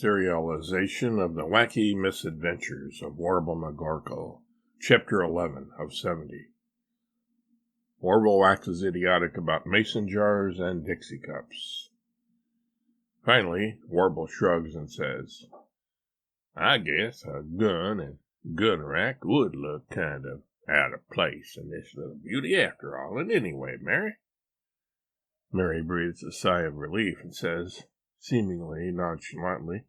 Serialization of the Wacky Misadventures of Warble McGorkle, Chapter 11 of 70. Warble waxes idiotic about mason jars and Dixie cups. Finally, Warble shrugs and says, I guess a gun and gun rack would look kind of out of place in this little beauty after all. And anyway, Mary? Mary breathes a sigh of relief and says, seemingly nonchalantly,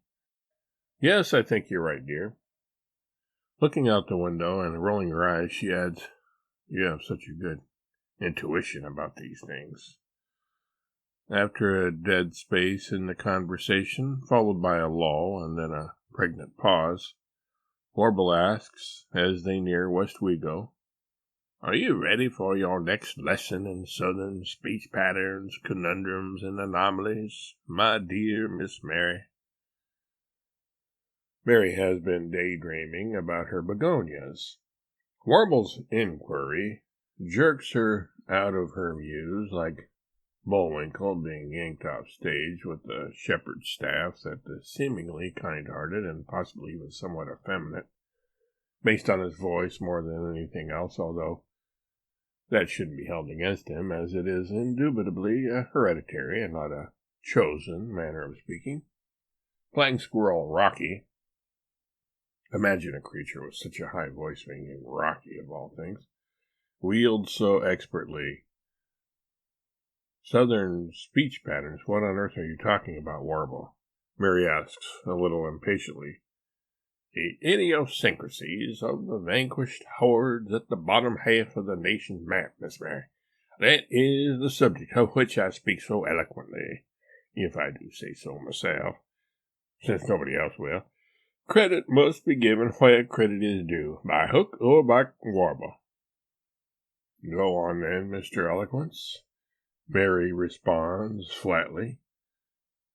Yes, I think you're right, dear. Looking out the window and rolling her eyes, she adds, You have such a good intuition about these things. After a dead space in the conversation, followed by a lull and then a pregnant pause, Warble asks, as they near Westwego, Are you ready for your next lesson in Southern speech patterns, conundrums, and anomalies, my dear Miss Mary? Mary has been daydreaming about her begonias. Warble's inquiry jerks her out of her muse like Bullwinkle being yanked off stage with the shepherd's staff that the seemingly kind-hearted and possibly even somewhat effeminate, based on his voice more than anything else, although that shouldn't be held against him, as it is indubitably a hereditary and not a chosen manner of speaking. Playing Squirrel Rocky. Imagine a creature with such a high voice being named Rocky, of all things, wields so expertly. Southern speech patterns, what on earth are you talking about, Warble? Mary asks, a little impatiently. The idiosyncrasies of the vanquished hordes at the bottom half of the nation's map, Miss Mary. That is the subject of which I speak so eloquently, if I do say so myself, since nobody else will. Credit must be given where credit is due, by hook or by warble. Go on then, Mr. Eloquence, Mary responds flatly.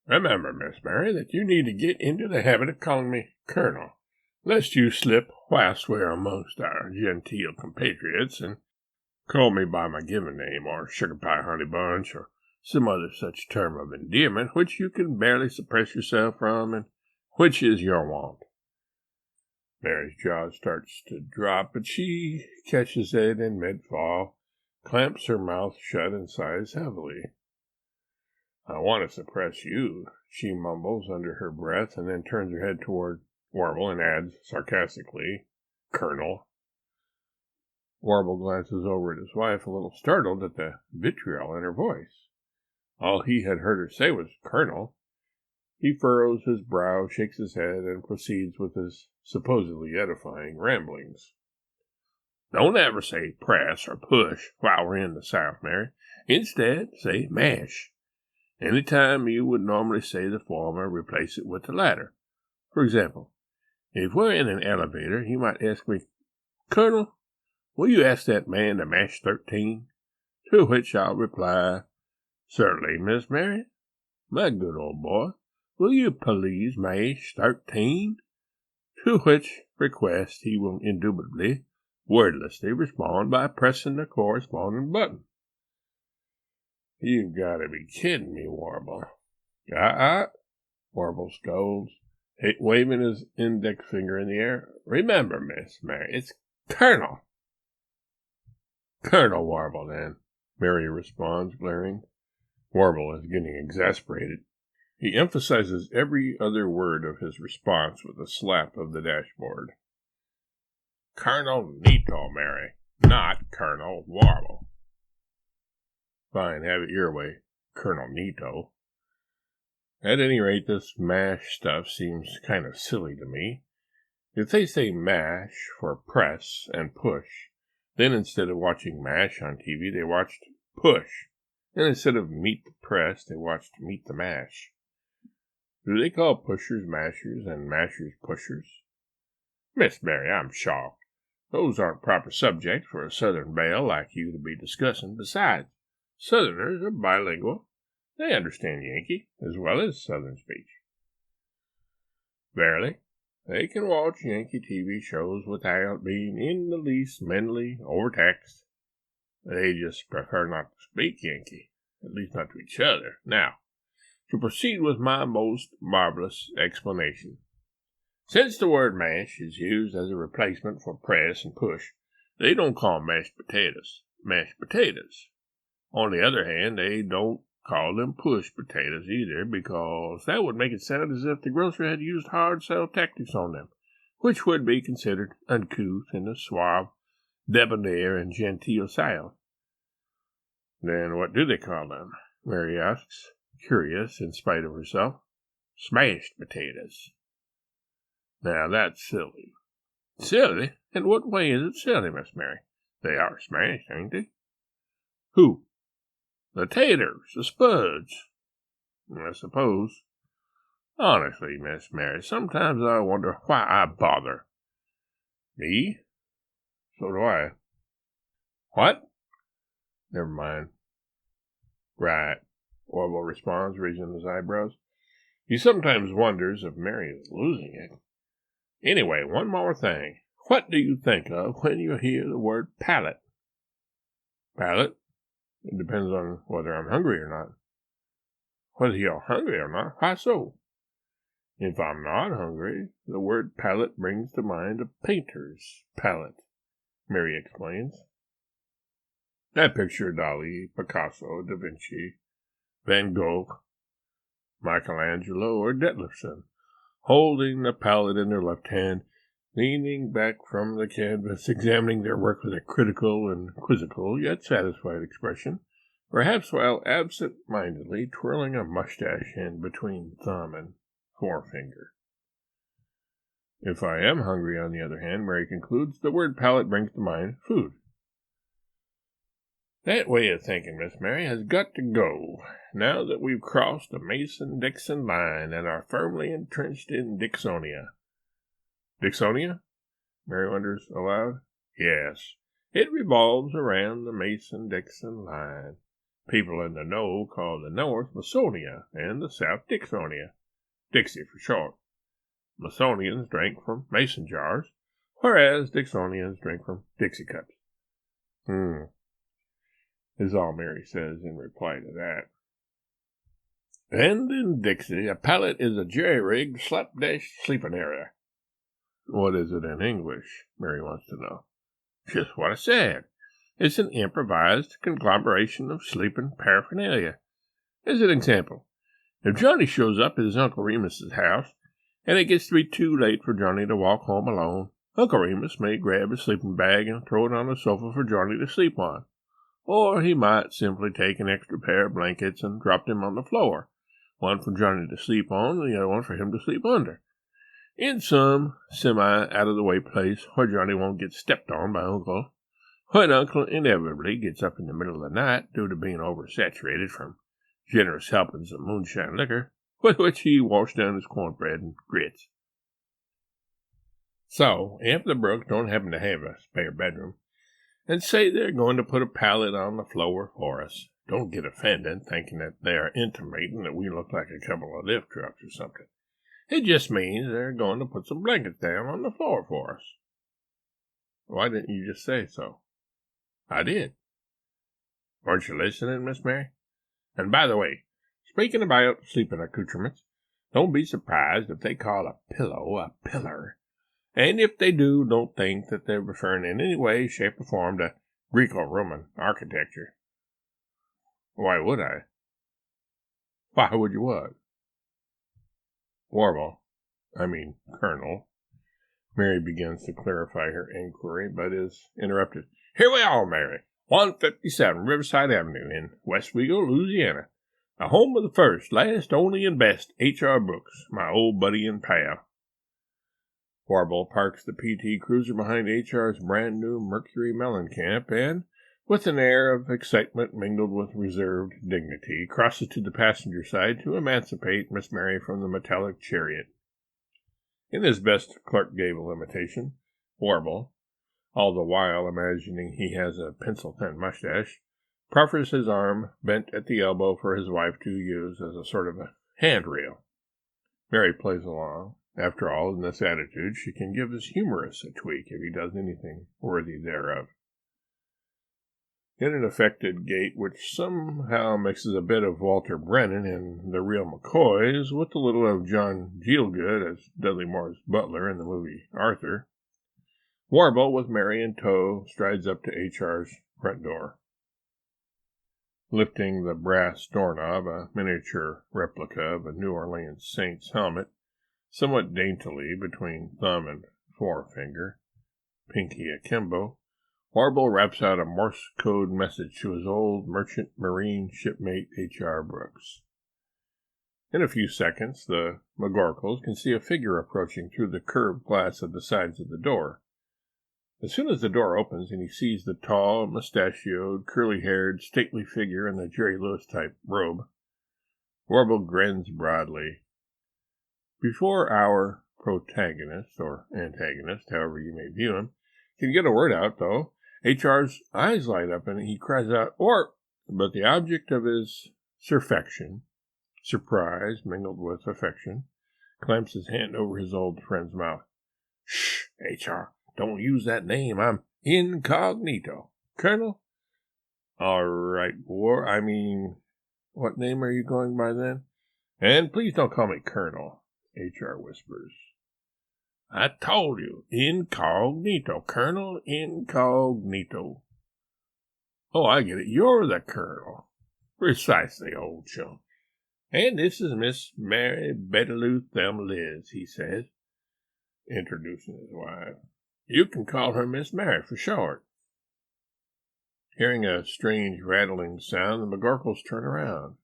Remember, Miss Mary, that you need to get into the habit of calling me Colonel, lest you slip whilst we're amongst our genteel compatriots and call me by my given name, or Sugar Pie Honey Bunch, or some other such term of endearment which you can barely suppress yourself from, and which is your want. Mary's jaw starts to drop, but she catches it in mid-fall, clamps her mouth shut, and sighs heavily. I want to suppress you, she mumbles under her breath, and then turns her head toward Warble and adds, sarcastically, Colonel. Warble glances over at his wife, a little startled at the vitriol in her voice. All he had heard her say was Colonel. He furrows his brow, shakes his head, and proceeds with his supposedly edifying ramblings. Don't ever say press or push while we're in the South, Mary. Instead, say mash. Any time you would normally say the former, replace it with the latter. For example, if we're in an elevator, you might ask me, Colonel, will you ask that man to mash 13? To which I'll reply, Certainly, Miss Mary. My good old boy, will you please mash 13? To which request he will indubitably, wordlessly respond by pressing the corresponding button. You've got to be kidding me, Warble. Warble scolds, waving his index finger in the air. Remember, Miss Mary, it's Colonel. Colonel Warble, then, Mary responds, glaring. Warble is getting exasperated. He emphasizes every other word of his response with a slap of the dashboard. Colonel Nito, Mary, not Colonel Warble. Fine, have it your way, Colonel Nito. At any rate, this mash stuff seems kind of silly to me. If they say mash for press and push, then instead of watching MASH on TV, they watched Push. And instead of Meet the Press, they watched Meet the Mash. Do they call pushers mashers and mashers pushers? Miss Mary, I'm shocked. Those aren't proper subjects for a Southern belle like you to be discussing. Besides, Southerners are bilingual. They understand Yankee as well as Southern speech. Verily, they can watch Yankee TV shows without being in the least mentally overtaxed. They just prefer not to speak Yankee, at least not to each other. Now, to proceed with my most marvelous explanation. Since the word mash is used as a replacement for press and push, they don't call mashed potatoes mashed potatoes. On the other hand, they don't call them push potatoes either, because that would make it sound as if the grocer had used hard sell tactics on them, which would be considered uncouth in a suave, debonair, and genteel style. Then what do they call them? Mary asks, curious in spite of herself. Smashed potatoes. Now that's silly. Silly? In what way is it silly, Miss Mary? They are smashed, ain't they? Who? The taters, the spuds. I suppose. Honestly, Miss Mary, sometimes I wonder why I bother. Me? So do I. What? Never mind. Right, Warble responds, raising his eyebrows. He sometimes wonders if Mary is losing it. Anyway, one more thing. What do you think of when you hear the word palate? Palate? It depends on whether I'm hungry or not. Whether you're hungry or not? Why so? If I'm not hungry, the word palette brings to mind a painter's palette, Mary explains. I picture Dali, Picasso, Da Vinci, Van Gogh, Michelangelo, or Detlefsen, holding the palette in their left hand, leaning back from the canvas, examining their work with a critical and quizzical, yet satisfied expression, perhaps while absent-mindedly twirling a mustache in between thumb and forefinger. If I am hungry, on the other hand, Mary concludes, the word palate brings to mind food. That way of thinking, Miss Mary, has got to go, now that we've crossed the Mason-Dixon line and are firmly entrenched in Dixonia. Dixonia? Mary wonders aloud. Yes, it revolves around the Mason-Dixon line. People in the know call the North Masonia and the South Dixonia. Dixie for short. Masonians drink from mason jars, whereas Dixonians drink from Dixie cups. Is all Mary says in reply to that. And in Dixie, a pallet is a jerry-rigged, slapdash sleeping area. What is it in English? Mary wants to know. Just what I said. It's an improvised conglomeration of sleeping paraphernalia. As an example, if Johnny shows up at his Uncle Remus's house, and it gets to be too late for Johnny to walk home alone, Uncle Remus may grab his sleeping bag and throw it on the sofa for Johnny to sleep on. Or he might simply take an extra pair of blankets and drop them on the floor, one for Johnny to sleep on and the other one for him to sleep under, in some semi-out-of-the-way place where Johnny won't get stepped on by Uncle, when Uncle inevitably gets up in the middle of the night due to being oversaturated from generous helpings of moonshine liquor, with which he washed down his cornbread and grits. So, if the Brooks don't happen to have a spare bedroom, and say they're going to put a pallet on the floor for us, don't get offended thinking that they are intimating that we look like a couple of lift trucks or something. It just means they're going to put some blankets down on the floor for us. Why didn't you just say so? I did. Weren't you listening, Miss Mary? And by the way, speaking about sleeping accoutrements, don't be surprised if they call a pillow a pillar. And if they do, don't think that they're referring in any way, shape, or form to Greco-Roman architecture. Why would I? Why would you what? Warble, Colonel. Mary begins to clarify her inquiry, but is interrupted. Here we are, Mary. 157 Riverside Avenue in Westwego, Louisiana. The home of the first, last, only, and best H.R. Brooks, my old buddy and pal. Warble parks the PT Cruiser behind H.R.'s brand-new Mercury Mellencamp and, with an air of excitement mingled with reserved dignity, crosses to the passenger side to emancipate Miss Mary from the metallic chariot. In his best Clark Gable imitation, Warble, all the while imagining he has a pencil-thin mustache, proffers his arm bent at the elbow for his wife to use as a sort of a handrail. Mary plays along. After all, in this attitude, she can give his humorist a tweak if he does anything worthy thereof. in an affected gait which somehow mixes a bit of Walter Brennan and the real McCoys with a little of John Gielgud as Dudley Moore's butler in the movie Arthur. Warble, with Mary in tow, strides up to H.R.'s front door. Lifting the brass doorknob, a miniature replica of a New Orleans saint's helmet, somewhat daintily between thumb and forefinger, pinky akimbo, Warble raps out a Morse code message to his old merchant marine shipmate H.R. Brooks. In a few seconds, the McGorkles can see a figure approaching through the curved glass of the sides of the door. As soon as the door opens and he sees the tall, mustachioed, curly-haired, stately figure in the Jerry Lewis-type robe, Warble grins broadly. Before our protagonist, or antagonist, however you may view him, can get a word out, though, H.R.'s eyes light up and he cries out, "Or!" But the object of his surfection, surprise mingled with affection, clamps his hand over his old friend's mouth. "Shh, H.R., don't use that name. I'm incognito. Colonel?" "All right, what name are you going by then?" "And please don't call me Colonel," H.R. whispers. "I told you, incognito, Colonel, incognito." "Oh, I get it. You're the Colonel." "Precisely, old chum. And this is Miss Mary Betaloo Thelma Liz," he says, introducing his wife. "You can call her Miss Mary for short." Hearing a strange rattling sound, the McGorkles turn around.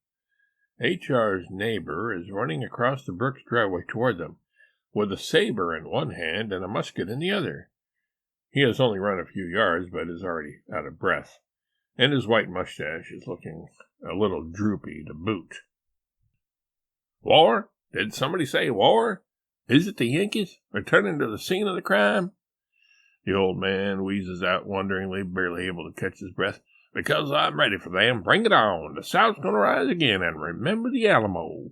H.R.'s neighbor is running across the Brooks driveway toward them, with a saber in one hand and a musket in the other. He has only run a few yards, but is already out of breath, and his white mustache is looking a little droopy to boot. "War? Did somebody say war? Is it the Yankees returning to the scene of the crime?" The old man wheezes out wonderingly, barely able to catch his breath. "Because I'm ready for them. Bring it on. The South's going to rise again, and remember the Alamo."